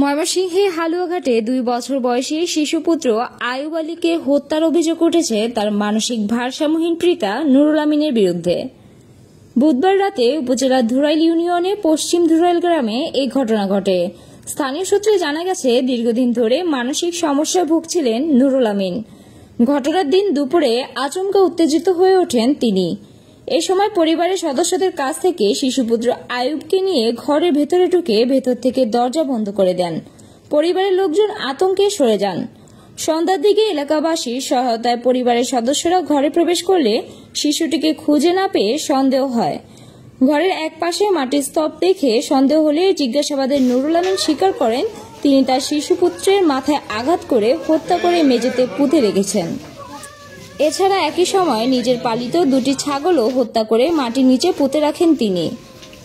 ময়মনসিংহে হালুয়াঘাটে 2 বছর বয়সী শিশুপুত্র আয়ুব আলীকে হত্যার অভিযোগ উঠেছে তার মানসিক ভারসাম্যহীন পিতা নুরুল আমিনের বিরুদ্ধে। বুধবার রাতে উপজেলার ধুরাইল ইউনিয়নে পশ্চিম ধুরাইল গ্রামে এই ঘটনা ঘটে। স্থানীয় সূত্রে জানা গেছে, দীর্ঘদিন ধরে মানসিক সমস্যায় ভুগছিলেন নুরুল আমিন। ঘটনার দিন দুপুরে আচমকা উত্তেজিত হয়ে ওঠেন তিনি। এই সময় পরিবারের সদস্যদের কাছ থেকে শিশুপুত্র আয়ুবকে নিয়ে ঘরের ভেতরে ঢুকে ভেতর থেকে দরজা বন্ধ করে দেন। পরিবারের লোকজন আতঙ্কে সরে যান। সন্ধ্যার দিকে এলাকাবাসীর সহায়তায় পরিবারের সদস্যরা ঘরে প্রবেশ করলে শিশুটিকে খুঁজে না পেয়ে সন্দেহ হয়। ঘরের এক পাশে মাটির স্তব দেখে সন্দেহ হলে জিজ্ঞাসাবাদে নুরুল আমিন স্বীকার করেন তিনি তার শিশুপুত্রের মাথায় আঘাত করে হত্যা করে মেঝেতে পুঁতে রেখেছেন। এছাড়া একই সময় নিজের পালিত 2টি ছাগলও হত্যা করে মাটির নিচে পুঁতে রাখেন তিনি।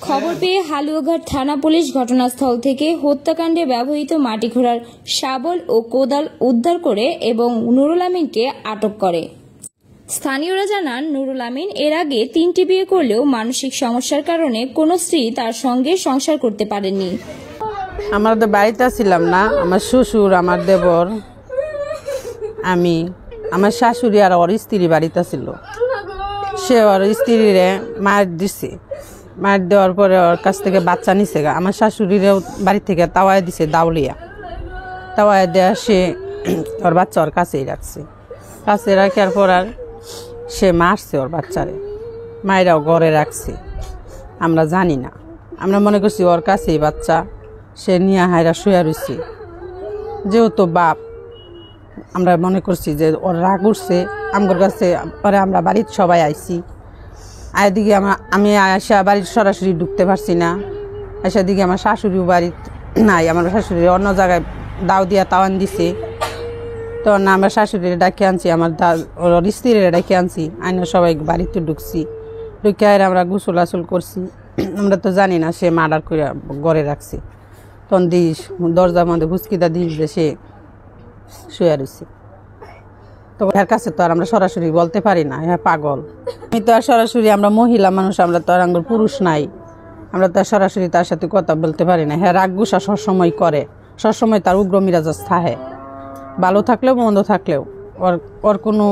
খবর পেয়ে হালুয়াঘাট থানা পুলিশ ঘটনাস্থল থেকে হত্যাকাণ্ডে ব্যবহৃত মাটি খোঁড়ার শাবল ও কোদাল উদ্ধার করে এবং নুরুল আমিনকে আটক করে। স্থানীয়রা জানান, নুরুল আমিন এর আগে 3টি বিয়ে করলেও মানসিক সমস্যার কারণে কোনো স্ত্রী তার সঙ্গে সংসার করতে পারেনি। আমরা তো বাড়িতে ছিলাম না, আমার শ্বশুর, আমার দেবর, আমি, আমার শাশুড়ি আর ওর স্ত্রী বাড়িতে ছিল। সে ওর স্ত্রীরে মার দিছে, মার দেওয়ার পরে ওর কাছ থেকে বাচ্চা নিছে। আমার শাশুড়িরেও বাড়ি থেকে তাওয়ায় দিছে, তাওয়ায় দেওয়া সে ওর বাচ্চা ওর কাছেই রাখছে। কাছে রাখার পর আর সে মারছে ওর বাচ্চারে, মায়েরাও ঘরে রাখছে। আমরা জানি না, আমরা মনে করছি ওর কাছেই বাচ্চা, সে নিয়ে হায়রা শুয়ে রয়েছে। যেহেতু বাপ, আমরা মনে করছি যে ওর রাগ উঠছে আমার কাছে। পরে আমরা বাড়ির সবাই আইছি, দিকে আমি আসা বাড়ির সরাসরি ঢুকতে পারছি না। আসা দিকে আমার শাশুড়িও বাড়ির নাই, আমার শাশুড়ি অন্য জায়গায় দাও দিয়া তাওয়ান দিছে। তখন আমরা শাশুড়িরে ডাকে আনছি, আমার ওর স্ত্রীরে ডাকে আনছি, আইনা সবাই বাড়িতে ঢুকছি। ঢুকে আর আমরা গোসল আসল করছি। আমরা তো জানি না সে মার্ডার করে ঘরে রাখছে। তখন দিস দরজার মধ্যে হুচকিটা দিস যে সে শুয়ে রয়েছে। তো এর কাছে তো আর আমরা সরাসরি বলতে পারি না, হ্যাঁ পাগল। আমি তো আর সরাসরি, আমরা মহিলা মানুষ, আমরা তো আর আঙ্গুর পুরুষ নাই, আমরা তো আর সরাসরি তার সাথে কথা বলতে পারি না। হ্যাঁ রাগ গুসা সবসময় করে, সবসময় তার উগ্র মিরাজ থাকে, ভালো থাকলেও মন্দ থাকলেও ওর কোনো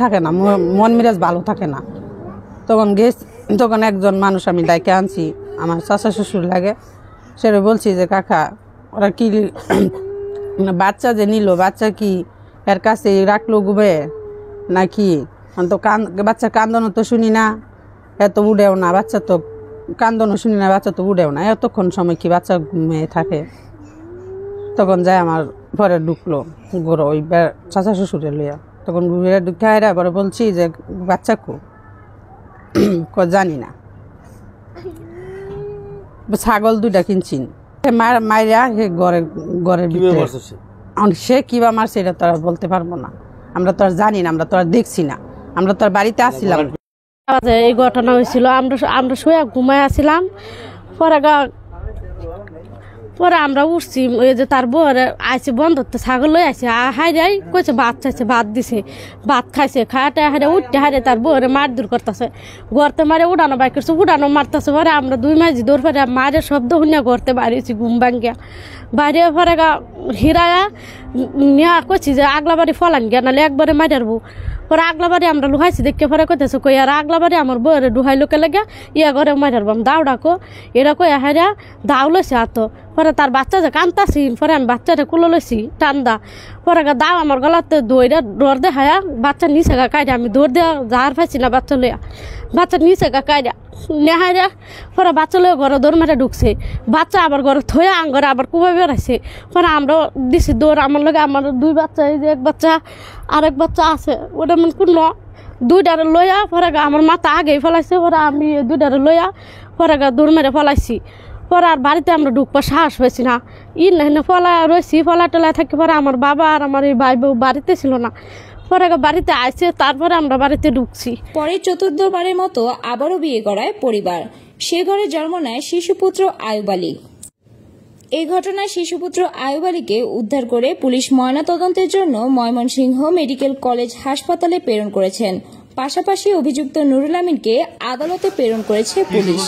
থাকে না, মন মিরাজ ভালো থাকে না। তখন একজন মানুষ আমি ডাকে আনছি, আমার চাচা শ্বশুর লাগে, সেটা বলছি যে কাকা ওরা কি বাচ্চা যে নিল, বাচ্চা কি এর কাছে রাখলো গুবে নাকি? তো বাচ্চার কান্দনও তো শুনি না, এত উড়েও না, বাচ্চা তো কান্দনও শুনি না, বাচ্চা তো উড়েও না, এতক্ষণ সময় কি বাচ্চা ঘুমিয়ে থাকে? তখন যায় আমার ঘরে ঢুকলো গোড়ো ওই চাচা শ্বশুরে লইয়া। তখন ঘুরে ঢুকে আয়রা পরে বলছি যে বাচ্চা জানি না, ছাগল 2টা কিনছি মাইরা ঘরের ভিতরে। সে কিবা মারছে এটা তো আর বলতে পারবো না, আমরা তো আর জানি না, আমরা তো আর দেখছি না, আমরা তো আর বাড়িতে আসছিলাম। এই ঘটনা হয়েছিল, আমরা শুয়ে ঘুমায় আসছিলাম। পরে আমরা উঠছি, ওই যে তার বউরে আইসে বন্ধ ছাগল লই আইসে, হাইরাই কইছে ভাত চাইছে, ভাত দিছে, ভাত খাইছে, খাইতে হাইরে উঠতে হাইরে তার বউরে মার দূর করতেছে। গড়তে মারে উড়ানো বাই করছে, উড়ানো মারতেছে। পরে আমরা 2 মাঝি দৌড় ফেরে মারের শব্দ শুনিয়া গড়তে বাড়িয়েছি ঘুম ভাঙ্গিয়া। বাইরে পরে হিরায়া নিয়া কইছি যে আগলা বাড়ি ফলান গিয়া, নাহলে একবারে মারারবো। পরে আগলা বাড়ি আমরা লুহাইছি দেখে পরে কইতেছে কই আর আগলা বাড়ি আমার বউরে ডুহাই লোকে লেগে ইয়া ঘরে মারারবো, আমি দাও ডাকো এরা কই হাইরা দাও লইছে হাত। পরে তার বাচ্চা যে কান্তাছি, পরে আমি বাচ্চাটা কুলো লইছি টান্দা। পরে দাও আমার গলাতে দইরা ডর দে হায়া বাচ্চা নিচে গা কাইরা, আমি দৌড় দেওয়া যাহার পাইছি না বাচ্চা লইয়া, বাচ্চা নিচে গা কাইরা নেহাইরা। পরে বাচ্চা লইয়া ঘরে দৌড় মেরে ঢুকছে, বাচ্চা আবার ঘরে থয়ে আঙ্গরে আবার কুবাই বেড়াইছে। পরে আমরা দিছি দৌড়, আমার লগে আমার 2 বাচ্চা, এই যে এক বাচ্চা আরেক বাচ্চা আছে, ওটা মানে কোনো 2টারে লইয়া পরে আমার মাথা আগেই ফেলাইছে। পরে আমি 2টারে লইয়া পরে দৌড় মেরে ফেলাইছি। পরে আর বাড়িতে আমরা ঢুকবার সাহস হয়েছি না, না ফলা রয়েছি, ফলা টলায় থাকি। পরে আমার বাবা আর আমার এই ভাই বউ বাড়িতে ছিল না, পরে বাড়িতে আইছে, তারপরে আমরা বাড়িতে ঢুকছি। পরে 4র্থবারের মতো আবারও বিয়ে করায় পরিবার। সে ঘরে জন্ম নেয় শিশুপুত্র আয়ুব আলী। এই ঘটনায় শিশুপুত্র আয়ুব আলীকে উদ্ধার করে পুলিশ ময়নাতদন্তের জন্য ময়মনসিংহ মেডিকেল কলেজ হাসপাতালে প্রেরণ করেছেন। পাশাপাশি অভিযুক্ত নুরুল আমিনকে আদালতে প্রেরণ করেছে পুলিশ।